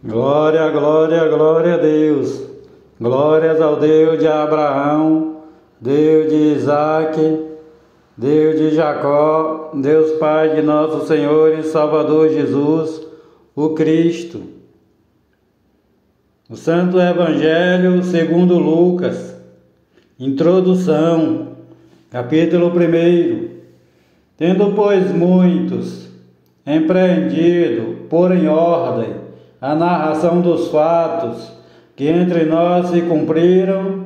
Glória, glória, glória a Deus. Glórias ao Deus de Abraão, Deus de Isaque, Deus de Jacó, Deus Pai de nosso Senhor e Salvador Jesus, o Cristo. O Santo Evangelho segundo Lucas. Introdução. Capítulo 1. Tendo, pois, muitos empreendido por em ordem a narração dos fatos que entre nós se cumpriram,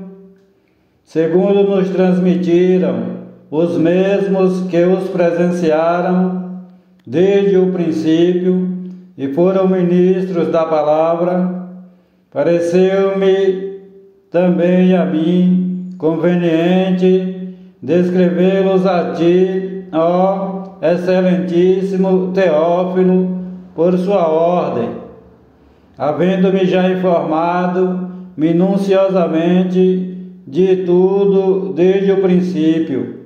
segundo nos transmitiram os mesmos que os presenciaram desde o princípio e foram ministros da palavra, pareceu-me também a mim conveniente descrevê-los a ti, ó excelentíssimo Teófilo, por sua ordem, havendo-me já informado minuciosamente de tudo desde o princípio,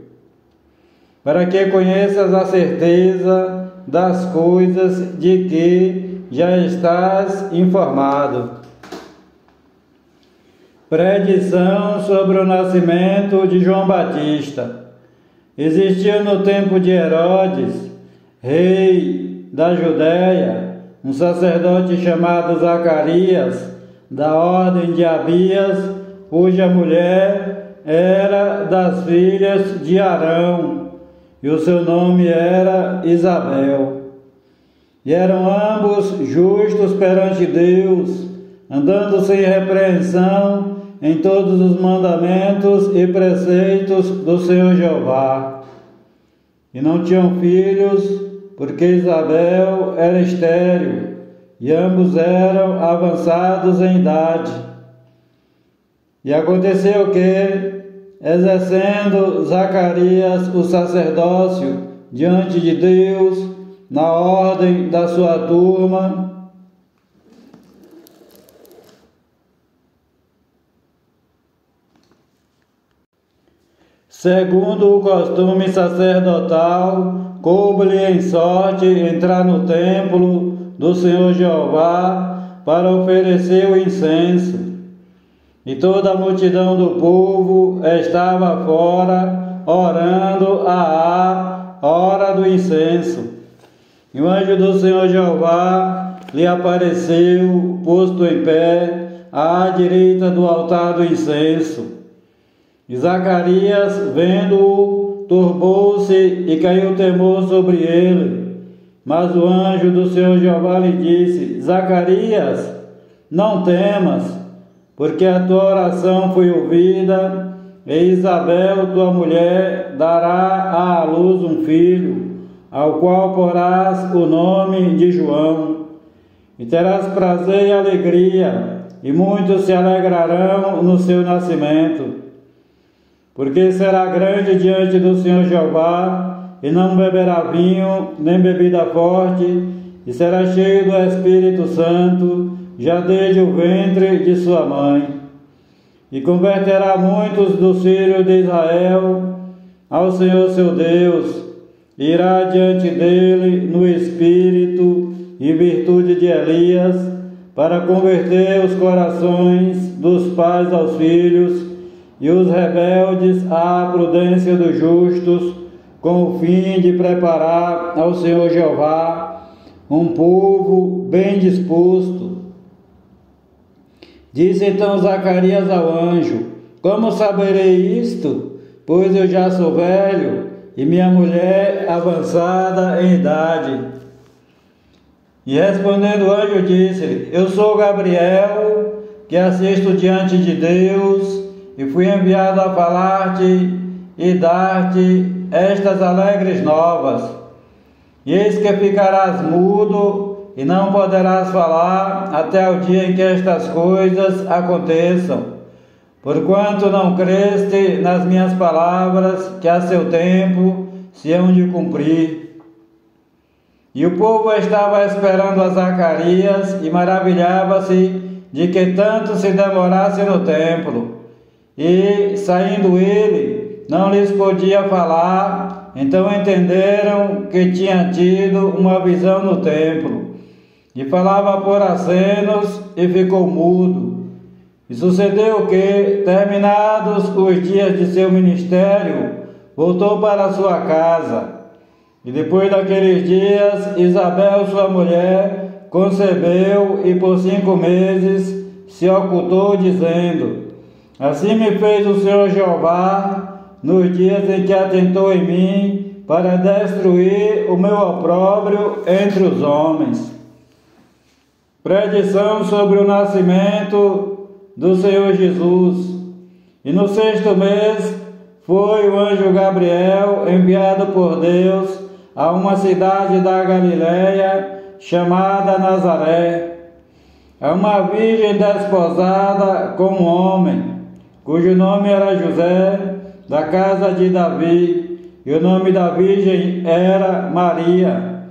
para que conheças a certeza das coisas de que já estás informado. Predição sobre o nascimento de João Batista. Existiu no tempo de Herodes, rei da Judéia, um sacerdote chamado Zacarias, da ordem de Abias, cuja mulher era das filhas de Arão, e o seu nome era Isabel. E eram ambos justos perante Deus, andando sem repreensão em todos os mandamentos e preceitos do Senhor Jeová. E não tinham filhos, porque Isabel era estéril, e ambos eram avançados em idade. E aconteceu que, exercendo Zacarias o sacerdócio diante de Deus, na ordem da sua turma, segundo o costume sacerdotal, coube-lhe em sorte entrar no templo do Senhor Jeová para oferecer o incenso. E toda a multidão do povo estava fora, orando à hora do incenso. E o anjo do Senhor Jeová lhe apareceu, posto em pé, à direita do altar do incenso. E Zacarias, vendo-o, turbou-se e caiu temor sobre ele. Mas o anjo do Senhor Jeová lhe disse: Zacarias, não temas, porque a tua oração foi ouvida, e Isabel, tua mulher, dará à luz um filho, ao qual porás o nome de João. E terás prazer e alegria, e muitos se alegrarão no seu nascimento. Porque será grande diante do Senhor Jeová, e não beberá vinho, nem bebida forte, e será cheio do Espírito Santo, já desde o ventre de sua mãe. E converterá muitos dos filhos de Israel ao Senhor seu Deus, e irá diante dele no espírito e virtude de Elias, para converter os corações dos pais aos filhos, e os rebeldes à prudência dos justos, com o fim de preparar ao Senhor Jeová um povo bem disposto. Disse então Zacarias ao anjo: Como saberei isto? Pois eu já sou velho, e minha mulher avançada em idade. E respondendo o anjo disse-lhe: Eu sou Gabriel, que assisto diante de Deus, e fui enviado a falar-te e dar-te estas alegres novas. E eis que ficarás mudo e não poderás falar até o dia em que estas coisas aconteçam, porquanto não creste nas minhas palavras, que a seu tempo se hão de cumprir. E o povo estava esperando a Zacarias e maravilhava-se de que tanto se demorasse no templo. E, saindo ele, não lhes podia falar, então entenderam que tinha tido uma visão no templo. e falava por acenos e ficou mudo. E sucedeu que, terminados os dias de seu ministério, voltou para sua casa. E depois daqueles dias, Isabel, sua mulher, concebeu e por 5 meses se ocultou, dizendo: Assim me fez o Senhor Jeová nos dias em que atentou em mim para destruir o meu opróbrio entre os homens. Predição sobre o nascimento do Senhor Jesus. E no 6º mês foi o anjo Gabriel enviado por Deus a uma cidade da Galileia chamada Nazaré, a uma virgem desposada com um homem, cujo nome era José, da casa de Davi, e o nome da virgem era Maria.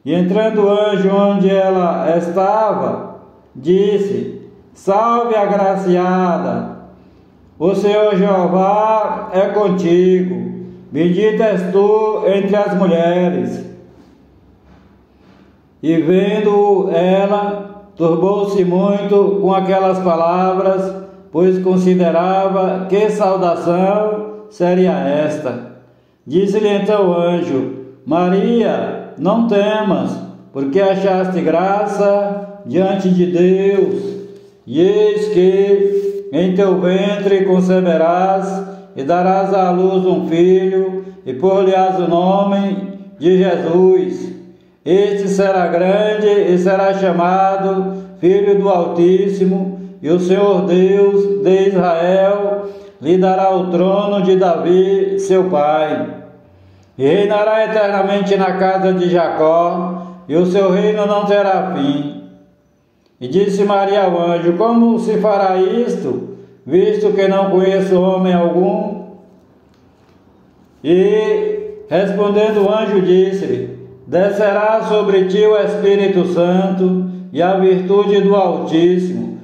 E entrando o anjo onde ela estava, disse: Salve, agraciada, o Senhor Jeová é contigo, bendita és tu entre as mulheres. E vendo ela, turbou-se muito com aquelas palavras, pois considerava que saudação seria esta. Disse-lhe então o anjo: Maria, não temas, porque achaste graça diante de Deus. E eis que em teu ventre conceberás e darás à luz um filho, e por-lhe-ás o nome de Jesus. Este será grande e será chamado Filho do Altíssimo, e o Senhor Deus de Israel lhe dará o trono de Davi, seu pai. E reinará eternamente na casa de Jacó, e o seu reino não terá fim. E disse Maria ao anjo: Como se fará isto, visto que não conheço homem algum? E, respondendo o anjo, disse-lhe: Descerá sobre ti o Espírito Santo, e a virtude do Altíssimo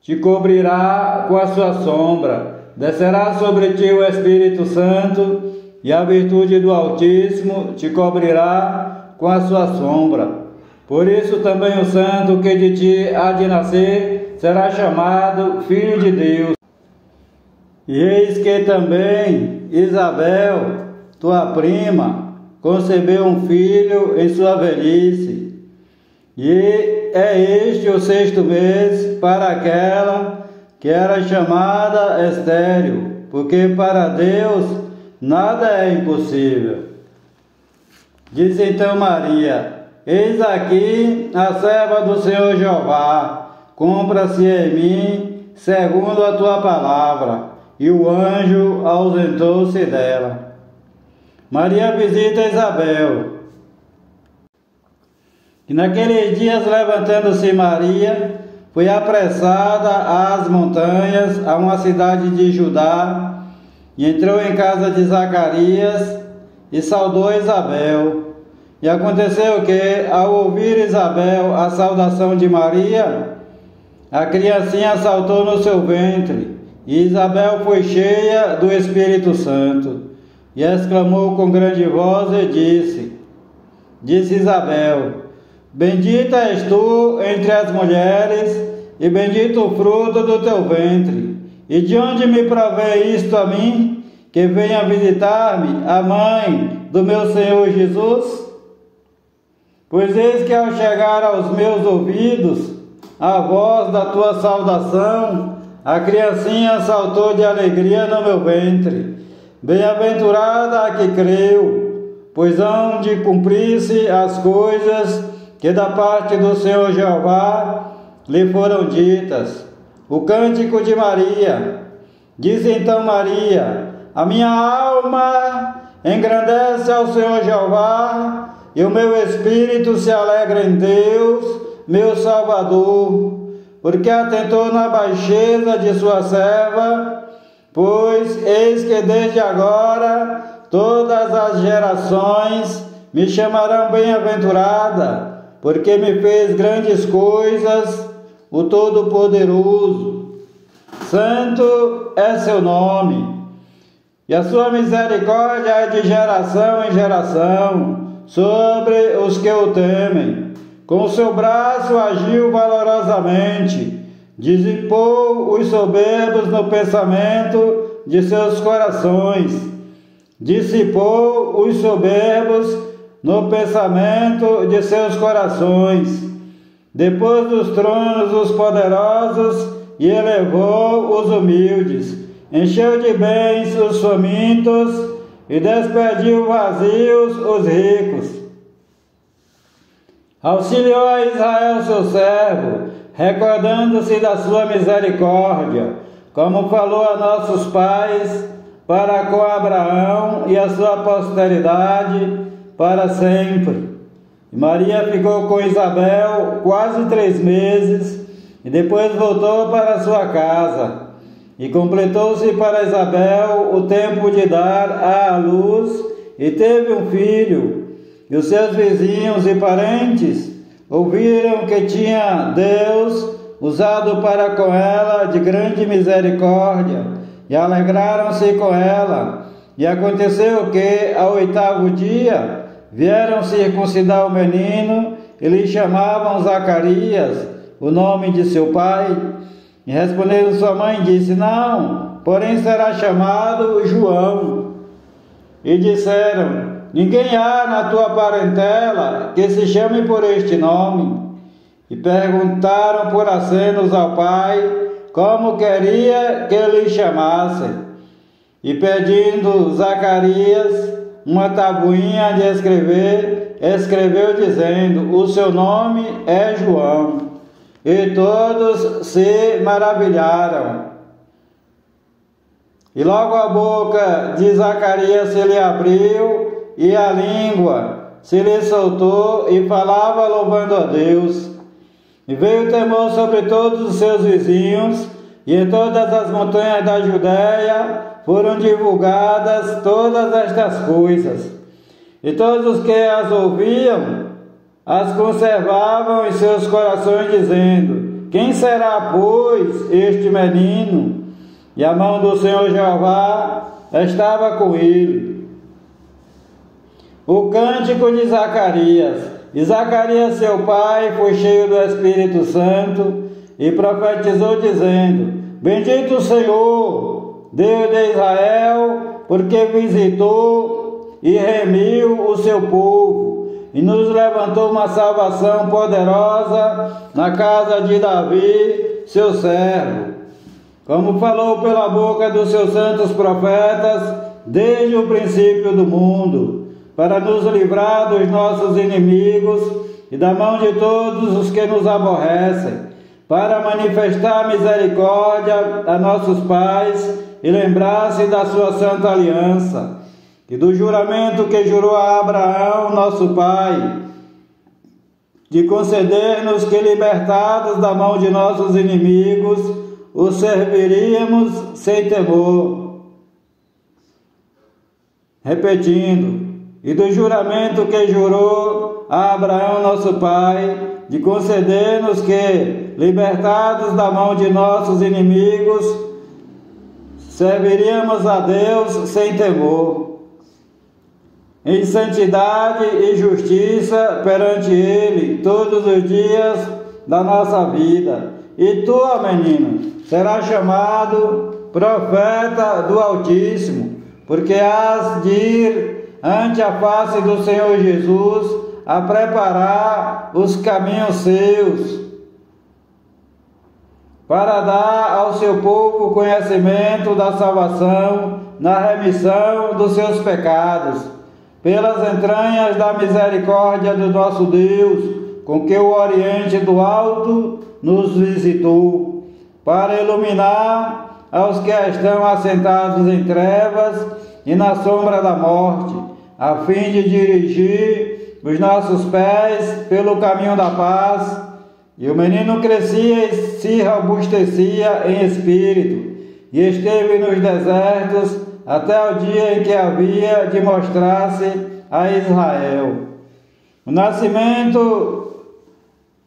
te cobrirá com a sua sombra. Descerá sobre ti o Espírito Santo, e a virtude do Altíssimo te cobrirá com a sua sombra. Por isso também o santo que de ti há de nascer será chamado Filho de Deus. E eis que também Isabel, tua prima, concebeu um filho em sua velhice. E é este o 6º mês para aquela que era chamada estéril, porque para Deus nada é impossível. Disse então Maria: Eis aqui a serva do Senhor Jeová, cumpra-se em mim segundo a tua palavra. E o anjo ausentou-se dela. Maria visita Isabel. E naqueles dias, levantando-se Maria, foi apressada às montanhas, a uma cidade de Judá, e entrou em casa de Zacarias e saudou Isabel. E aconteceu que, ao ouvir Isabel a saudação de Maria, a criancinha saltou no seu ventre, e Isabel foi cheia do Espírito Santo, e exclamou com grande voz e disse Isabel: Bendita és tu entre as mulheres, e bendito o fruto do teu ventre. E de onde me provém isto a mim, que venha visitar-me a mãe do meu Senhor Jesus? Pois eis que ao chegar aos meus ouvidos a voz da tua saudação, a criancinha saltou de alegria no meu ventre. Bem-aventurada a que creu, pois hão de cumprir-se as coisas que da parte do Senhor Jeová lhe foram ditas. O cântico de Maria. Disse então Maria: A minha alma engrandece ao Senhor Jeová, e o meu espírito se alegra em Deus, meu Salvador, porque atentou na baixeza de sua serva, pois eis que desde agora todas as gerações me chamarão bem-aventurada, porque me fez grandes coisas o Todo-Poderoso. Santo é seu nome, e a sua misericórdia é de geração em geração sobre os que o temem, Com o seu braço agiu valorosamente, dissipou os soberbos no pensamento de seus corações. Dissipou os soberbos no pensamento de seus corações. Depois dos tronos os poderosos e elevou os humildes. Encheu de bens os famintos e despediu vazios os ricos. Auxiliou a Israel seu servo, recordando-se da sua misericórdia, como falou a nossos pais, para com Abraão e a sua posteridade para sempre. E Maria ficou com Isabel quase 3 meses e depois voltou para sua casa. E completou-se para Isabel o tempo de dar à luz e teve um filho. E os seus vizinhos e parentes ouviram que tinha Deus usado para com ela de grande misericórdia e alegraram-se com ela. E aconteceu que, ao 8º dia, vieram circuncidar o menino e lhe chamavam Zacarias, o nome de seu pai. E respondendo sua mãe, disse: não, porém será chamado João. E disseram: ninguém há na tua parentela que se chame por este nome. E perguntaram por acenos ao pai como queria que lhe chamassem. E pedindo Zacarias uma tabuinha de escrever, escreveu dizendo: o seu nome é João. E todos se maravilharam. E logo a boca de Zacarias se lhe abriu e a língua se lhe soltou e falava louvando a Deus. E veio temor sobre todos os seus vizinhos, e em todas as montanhas da Judéia foram divulgadas todas estas coisas. E todos os que as ouviam as conservavam em seus corações, dizendo: quem será, pois, este menino? E a mão do Senhor Jeová estava com ele. O cântico de Zacarias. E Zacarias, seu pai, foi cheio do Espírito Santo e profetizou, dizendo: bendito o Senhor, Deus de Israel, porque visitou e remiu o seu povo, e nos levantou uma salvação poderosa na casa de Davi, seu servo, como falou pela boca dos seus santos profetas, desde o princípio do mundo, para nos livrar dos nossos inimigos e da mão de todos os que nos aborrecem, para manifestar misericórdia a nossos pais e lembrar-se da sua santa aliança, e do juramento que jurou a Abraão, nosso pai, de conceder-nos que, libertados da mão de nossos inimigos, os serviríamos sem temor. Repetindo, e do juramento que jurou a Abraão, nosso pai, de conceder-nos que, libertados da mão de nossos inimigos, serviríamos a Deus sem temor, em santidade e justiça perante Ele todos os dias da nossa vida. E tu, ó menino, serás chamado profeta do Altíssimo, porque hás de ir ante a face do Senhor Jesus a preparar os caminhos seus, para dar ao seu povo conhecimento da salvação na remissão dos seus pecados, pelas entranhas da misericórdia do nosso Deus, com que o Oriente do Alto nos visitou, para iluminar aos que estão assentados em trevas e na sombra da morte, a fim de dirigir os nossos pés pelo caminho da paz. E o menino crescia e se robustecia em espírito, e esteve nos desertos até o dia em que havia de mostrar-se a Israel. O nascimento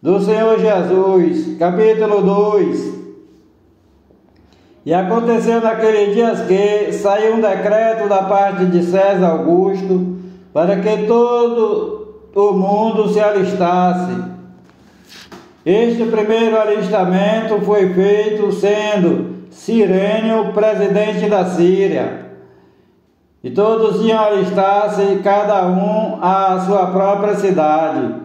do Senhor Jesus, capítulo 2. E aconteceu naqueles dias que saiu um decreto da parte de César Augusto para que todo o mundo se alistasse. Este primeiro alistamento foi feito sendo Cirênio presidente da Síria. E todos iam alistar-se, cada um à sua própria cidade.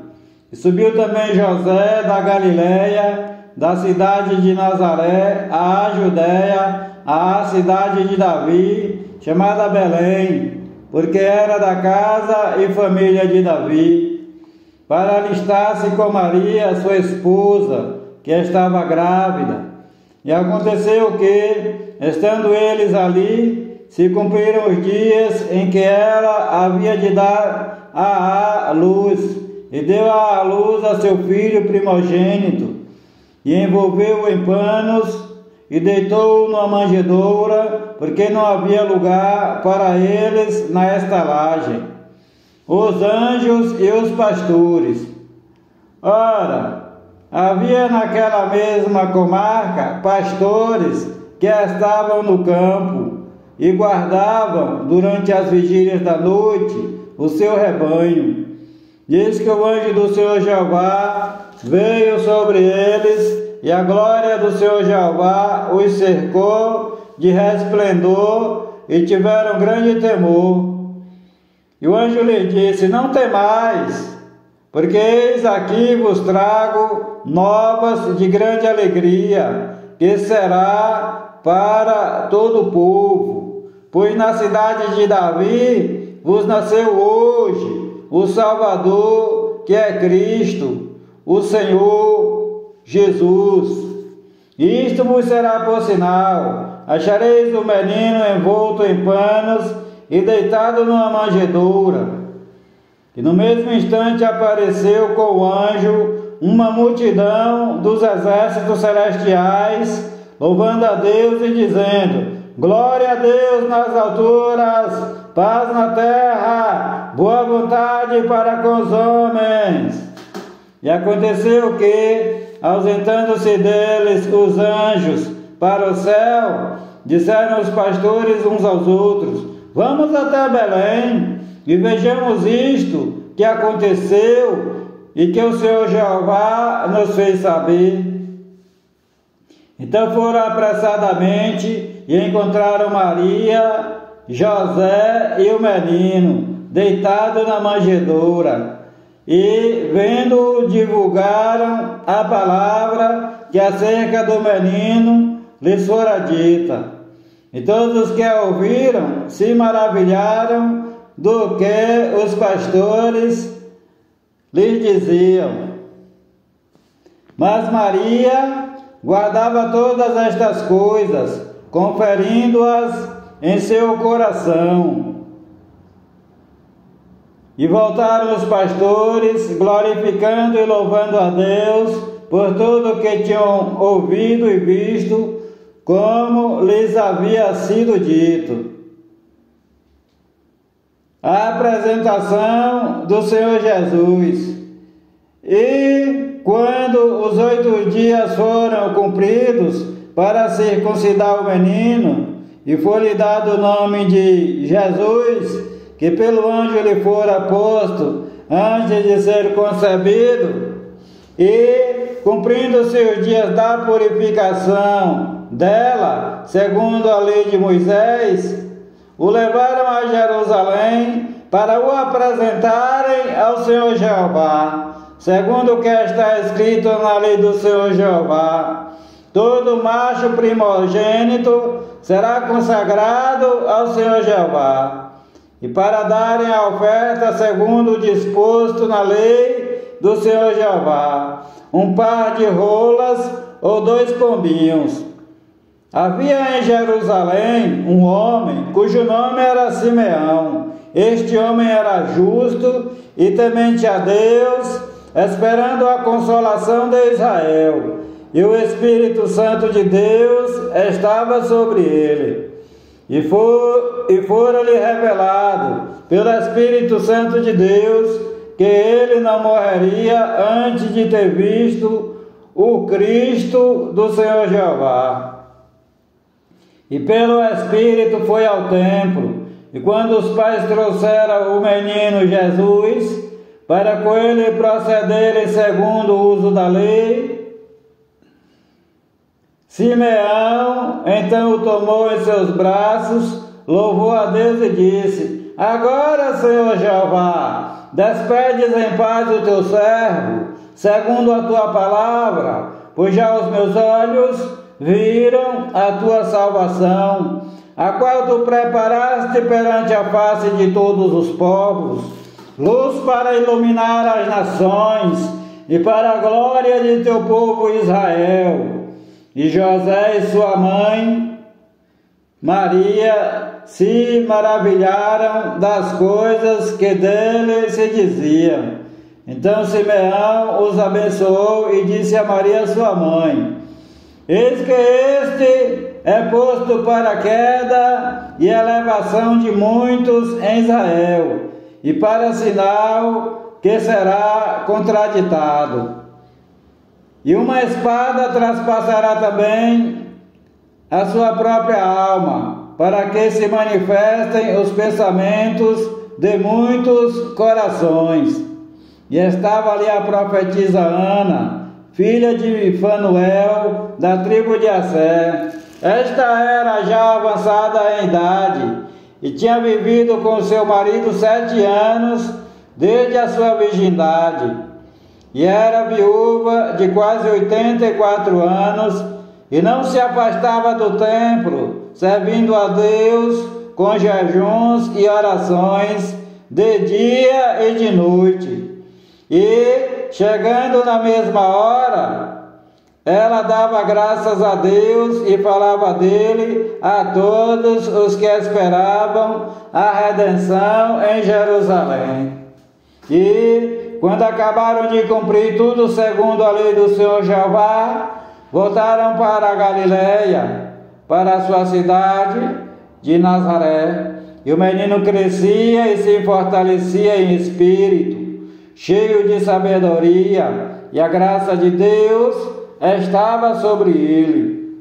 E subiu também José da Galileia, da cidade de Nazaré, à Judéia, à cidade de Davi, chamada Belém, porque era da casa e família de Davi, para alistar-se com Maria, sua esposa, que estava grávida. E aconteceu que, estando eles ali, se cumpriram os dias em que ela havia de dar à luz, e deu à luz a seu filho primogênito, e envolveu-o em panos, e deitou-o numa manjedoura, porque não havia lugar para eles na estalagem. Os anjos e os pastores. Ora, havia naquela mesma comarca pastores que estavam no campo, e guardavam durante as vigílias da noite o seu rebanho. Diz que o anjo do Senhor Jeová veio sobre eles, e a glória do Senhor Jeová os cercou de resplendor, e tiveram grande temor. E o anjo lhe disse: não temais, porque eis aqui vos trago novas de grande alegria, que será para todo o povo. Pois na cidade de Davi vos nasceu hoje o Salvador, que é Cristo, o Senhor Jesus. Isto vos será por sinal: achareis o menino envolto em panos e deitado numa manjedoura. E no mesmo instante apareceu com o anjo uma multidão dos exércitos celestiais, louvando a Deus e dizendo: glória a Deus nas alturas, paz na terra, boa vontade para com os homens. E aconteceu que, ausentando-se deles os anjos para o céu, disseram os pastores uns aos outros: vamos até Belém e vejamos isto que aconteceu e que o Senhor Jeová nos fez saber. Então foram apressadamente e encontraram Maria, José e o menino, deitado na manjedoura. E, vendo-o, divulgaram a palavra que acerca do menino lhes fora dita. E todos os que a ouviram se maravilharam do que os pastores lhes diziam. Mas Maria guardava todas estas coisas, conferindo-as em seu coração. E voltaram os pastores, glorificando e louvando a Deus por tudo o que tinham ouvido e visto, como lhes havia sido dito. A apresentação do Senhor Jesus. E quando os 8 dias foram cumpridos para circuncidar o menino, e foi-lhe dado o nome de Jesus, que pelo anjo lhe fora posto antes de ser concebido, e cumprindo-se os dias da purificação dela, segundo a lei de Moisés, o levaram a Jerusalém para o apresentarem ao Senhor Jeová, segundo o que está escrito na lei do Senhor Jeová: todo macho primogênito será consagrado ao Senhor Jeová. E para darem a oferta segundo o disposto na lei do Senhor Jeová, um par de rolas ou 2 pombinhos. Havia em Jerusalém um homem cujo nome era Simeão. Este homem era justo e temente a Deus, esperando a consolação de Israel. E o Espírito Santo de Deus estava sobre ele. E fora-lhe revelado pelo Espírito Santo de Deus que ele não morreria antes de ter visto o Cristo do Senhor Jeová. E pelo Espírito foi ao templo. E quando os pais trouxeram o menino Jesus para com ele procederem segundo o uso da lei. Simeão então o tomou em seus braços, louvou a Deus e disse: Agora, Senhor Jeová, despedes em paz o teu servo, segundo a tua palavra, pois já os meus olhos viram a tua salvação, a qual tu preparaste perante a face de todos os povos, luz para iluminar as nações e para a glória de teu povo Israel. E José e sua mãe, Maria, se maravilharam das coisas que dele se diziam. Então Simeão os abençoou e disse a Maria, sua mãe: Eis que este é posto para a queda e elevação de muitos em Israel, e para sinal que será contraditado. E uma espada traspassará também a sua própria alma, para que se manifestem os pensamentos de muitos corações. E estava ali a profetisa Ana, filha de Fanuel, da tribo de Asser. Esta era já avançada em idade, e tinha vivido com seu marido 7 anos, desde a sua virgindade. E era viúva de quase 84 anos, e não se afastava do templo, servindo a Deus com jejuns e orações, de dia e de noite. E, chegando na mesma hora, ela dava graças a Deus e falava dele a todos os que esperavam a redenção em Jerusalém. E, quando acabaram de cumprir tudo segundo a lei do Senhor Jeová, voltaram para a Galileia, para a sua cidade de Nazaré. E o menino crescia e se fortalecia em espírito, cheio de sabedoria, e a graça de Deus estava sobre ele.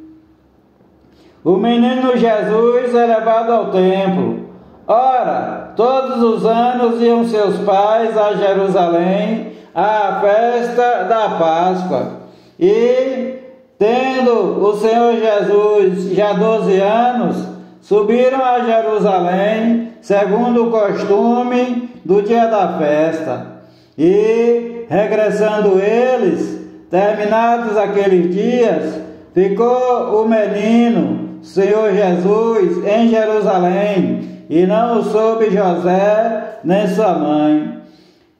O menino Jesus é levado ao templo. Ora, todos os anos iam seus pais a Jerusalém à festa da Páscoa. E, tendo o Senhor Jesus já 12 anos, subiram a Jerusalém, segundo o costume do dia da festa. E, regressando eles, terminados aqueles dias, ficou o menino, Senhor Jesus, em Jerusalém, e não o soube José nem sua mãe.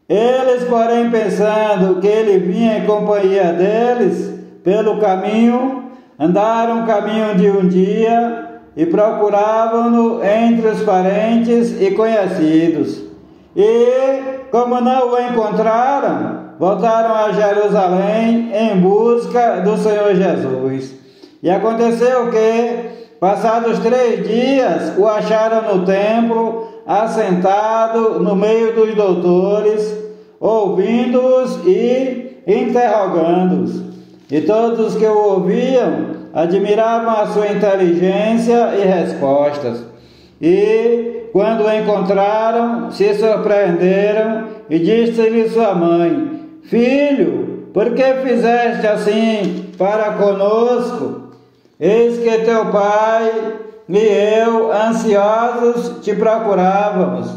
Eles, porém, pensando que ele vinha em companhia deles pelo caminho, andaram o caminho de um dia e procuravam-no entre os parentes e conhecidos. E, como não o encontraram, voltaram a Jerusalém em busca do Senhor Jesus. E aconteceu que, passados 3 dias, o acharam no templo, assentado no meio dos doutores, ouvindo-os e interrogando-os. E todos os que o ouviam admiravam a sua inteligência e respostas. E, quando o encontraram, se surpreenderam e disse-lhe sua mãe: Filho, por que fizeste assim para conosco? Eis que teu pai e eu, ansiosos, te procurávamos.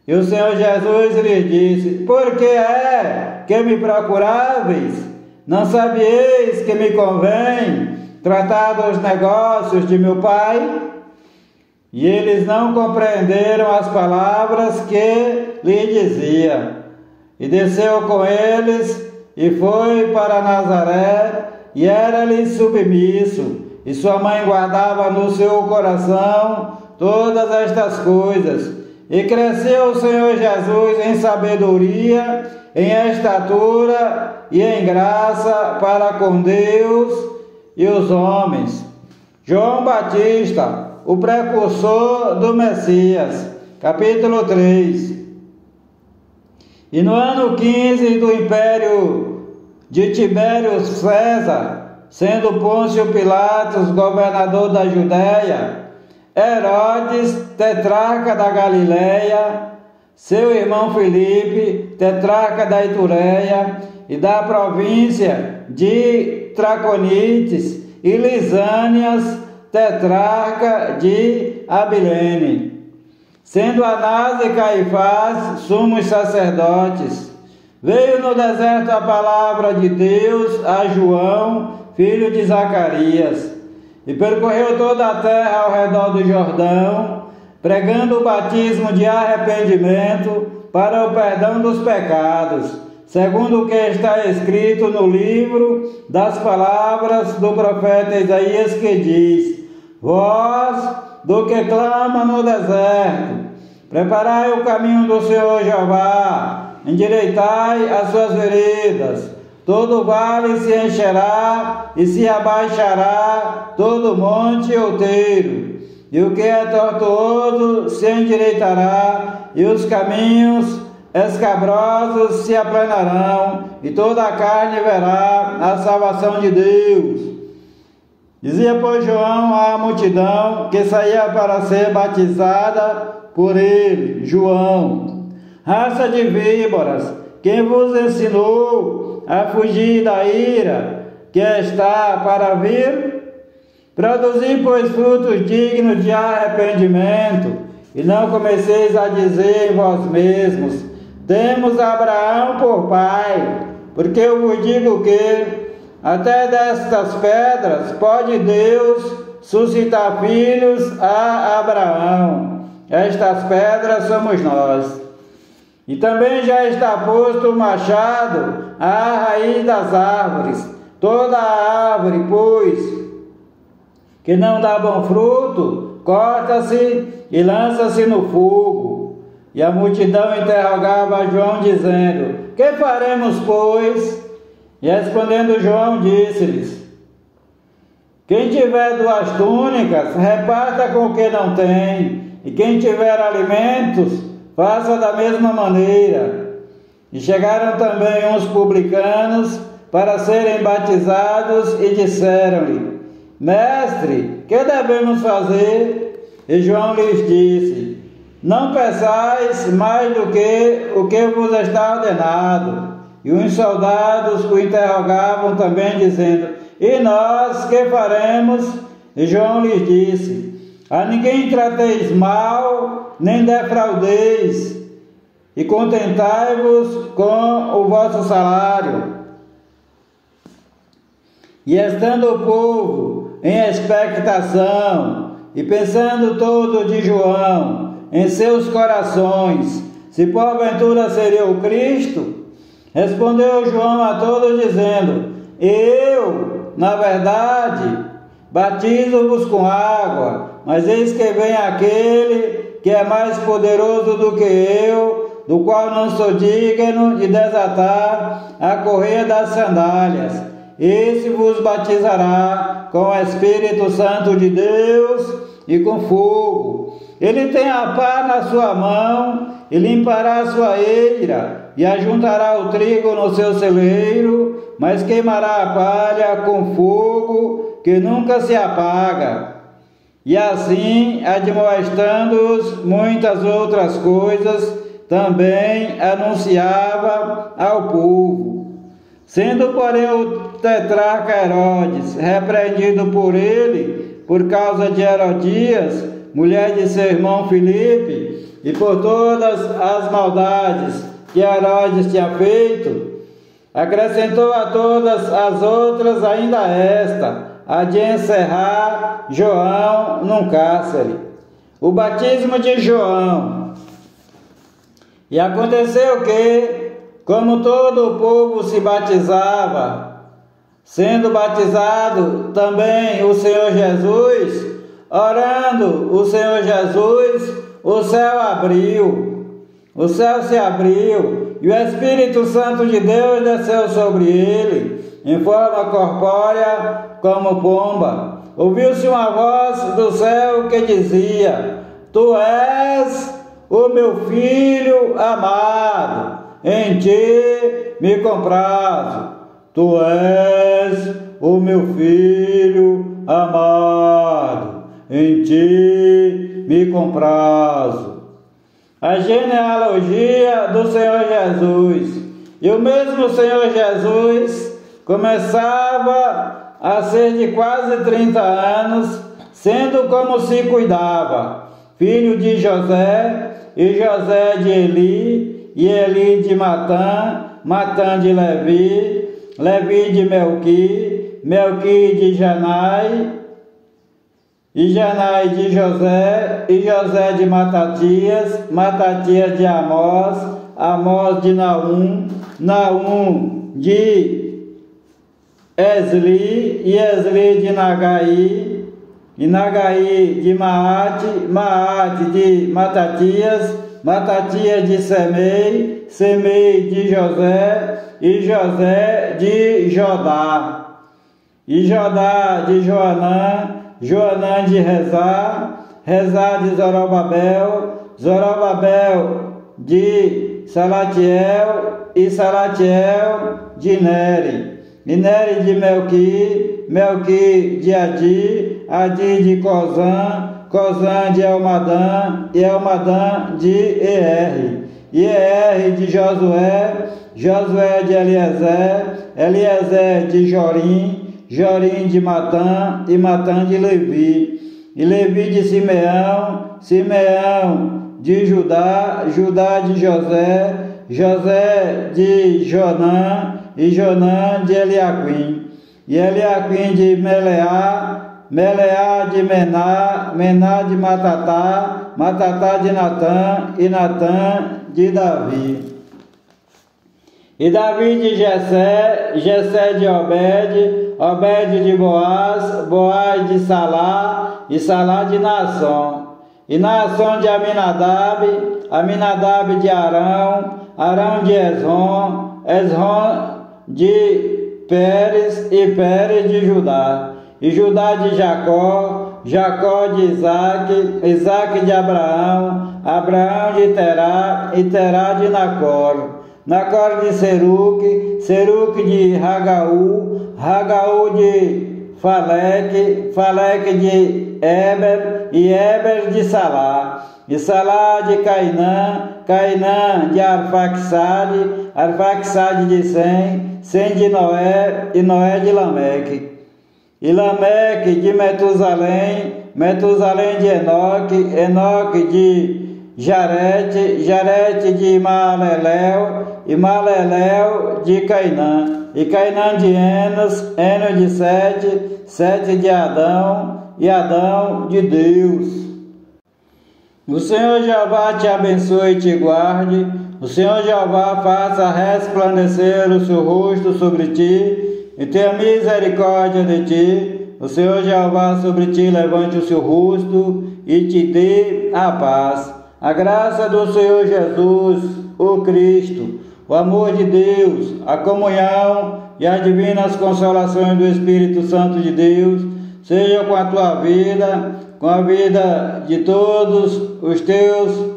E o Senhor Jesus lhe disse: Por que é que me procuráveis? Não sabieis que me convém tratar dos negócios de meu pai? E eles não compreenderam as palavras que lhe dizia. E desceu com eles e foi para Nazaré, e era-lhe submisso, e sua mãe guardava no seu coração todas estas coisas. E cresceu o Senhor Jesus em sabedoria, em estatura e em graça para com Deus e os homens. João Batista, o precursor do Messias. Capítulo 3. E no ano 15 do império de Tibério César, sendo Pôncio Pilatos governador da Judéia, Herodes, tetrarca da Galileia, seu irmão Filipe, tetrarca da Itureia e da província de Traconites, e Lisânias, tetrarca de Abilene, sendo Anás e Caifás sumos sacerdotes. Veio no deserto a palavra de Deus a João, filho de Zacarias, e percorreu toda a terra ao redor do Jordão, pregando o batismo de arrependimento para o perdão dos pecados, segundo o que está escrito no livro das palavras do profeta Isaías, que diz: voz do que clama no deserto, preparai o caminho do Senhor Jeová, endireitai as suas veredas, todo vale se encherá e se abaixará todo monte outeiro, e o que é tortuoso se endireitará, e os caminhos escabrosos se aplanarão, e toda a carne verá a salvação de Deus. Dizia, pois, João à multidão que saía para ser batizada por ele: João, raça de víboras, quem vos ensinou a fugir da ira que está para vir? Produzi, pois, frutos dignos de arrependimento, e não comeceis a dizer em vós mesmos: temos Abraão por pai, porque eu vos digo que até destas pedras pode Deus suscitar filhos a Abraão. Estas pedras somos nós. E também já está posto o machado à raiz das árvores. Toda árvore, pois, que não dá bom fruto, corta-se e lança-se no fogo. E a multidão interrogava João, dizendo: que faremos, pois? E respondendo João, disse-lhes: quem tiver 2 túnicas, reparta com o que não tem, e quem tiver alimentos, faça da mesma maneira. E chegaram também uns publicanos para serem batizados e disseram-lhe: mestre, que devemos fazer? E João lhes disse: não peçais mais do que o que vos está ordenado. E os soldados o interrogavam também, dizendo: e nós que faremos? E João lhes disse: a ninguém trateis mal, nem defraudeis, e contentai-vos com o vosso salário. E estando o povo em expectação, e pensando todo de João em seus corações, se porventura seria o Cristo, respondeu João a todos, dizendo: eu, na verdade, batizo-vos com água, mas eis que vem aquele que é mais poderoso do que eu, do qual não sou digno de desatar a correia das sandálias. Esse vos batizará com o Espírito Santo de Deus e com fogo. Ele tem a pá na sua mão, e limpará a sua eira, e ajuntará o trigo no seu celeiro, mas queimará a palha com fogo que nunca se apaga. E assim, admoestando-os muitas outras coisas, também anunciava ao povo. Sendo, porém, o tetrarca Herodes repreendido por ele, por causa de Herodias, mulher de seu irmão Filipe, e por todas as maldades que Herodes tinha feito, acrescentou a todas as outras ainda esta, a de encerrar João num cárcere. O batismo de João. E aconteceu que, como todo o povo se batizava, sendo batizado também o Senhor Jesus, orando o Senhor Jesus, o céu abriu, o céu se abriu, e o Espírito Santo de Deus desceu sobre ele, em forma corpórea, como pomba. Ouviu-se uma voz do céu que dizia: tu és o meu filho amado, em ti me comprazo. Tu és o meu filho amado, em ti me comprazo. a genealogia do Senhor Jesus. E o mesmo Senhor Jesus começava a ser de quase 30 anos, sendo como se cuidava, filho de José, e José de Eli, e Eli de Matã, Matã de Levi, Levi de Melqui, Melqui de Janai, e Janai de José, e José de Matatias, Matatias de Amós, Amós de Naum, Naum de Esli, e Esli de Nagai, e Nagai de Maate, Maate de Matatias, Matatias de Semei, Semei de José, e José de Jodá, e Jodá de Joanã, Joanã de Rezá, Rezá de Zorobabel, Zorobabel de Salatiel, e Salatiel de Neri, e Neri de Melqui, Melqui de Adi, Adi de Cozã, Cozã de Elmadã, e Elmadã de Er, e Er de Josué, Josué de Eliezer, Eliezer de Jorim, Jorim de Matã, e Matã de Levi, e Levi de Simeão, Simeão de Judá, Judá de José, José de Jonã, e Jonã de Eliaquim, e Eliaquim de Meleá, Meleá de Mená, Mená de Matatá, Matatá de Natã, e Natã de Davi. E Davi de Jessé, Jessé de Obed, Obed de Boaz, Boaz de Salá, e Salá de Naasson. E Naasson de Aminadab, Aminadab de Arão, Arão de Esrom, Esrom de Pérez, e Pérez de Judá. E Judá de Jacó, Jacó de Isaque, Isaque de Abraão, Abraão de Terá, e Terá de Nacor. Nacor de Seruque, Seruque de Ragaú, Ragaú de Faleque, Faleque de Eber, e Eber de Salá, e Salá de Cainã, Cainã de Arfaxade, Arfaxade de Sem, Sem de Noé, e Noé de Lameque, e Lameque de Metusalém, Metusalém de Enoque, Enoque de Jarete, Jarete de Maleléu, e Maleléu de Cainã, e Cainã de Enos, Enos de Sete, Sete de Adão, e Adão de Deus. O Senhor Jeová te abençoe e te guarde, o Senhor Jeová faça resplandecer o seu rosto sobre ti, e tenha misericórdia de ti, o Senhor Jeová sobre ti levante o seu rosto, e te dê a paz. A graça do Senhor Jesus, o Cristo, o amor de Deus, a comunhão e as divinas consolações do Espírito Santo de Deus, seja com a tua vida, com a vida de todos os teus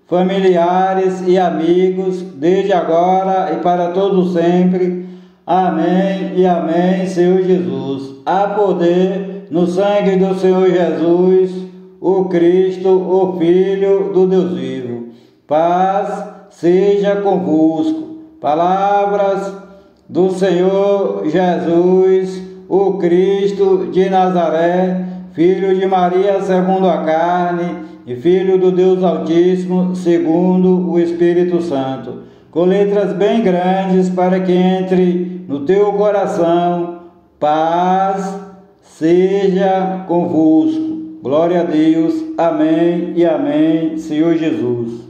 familiares e amigos, desde agora e para todo sempre. Amém e amém, Senhor Jesus. Há poder no sangue do Senhor Jesus, o Cristo, o Filho do Deus vivo. Paz seja convosco. Palavras do Senhor Jesus, o Cristo de Nazaré, Filho de Maria segundo a carne, e Filho do Deus Altíssimo segundo o Espírito Santo, com letras bem grandes para que entre no teu coração. Paz seja convosco. Glória a Deus. Amém e amém, Senhor Jesus.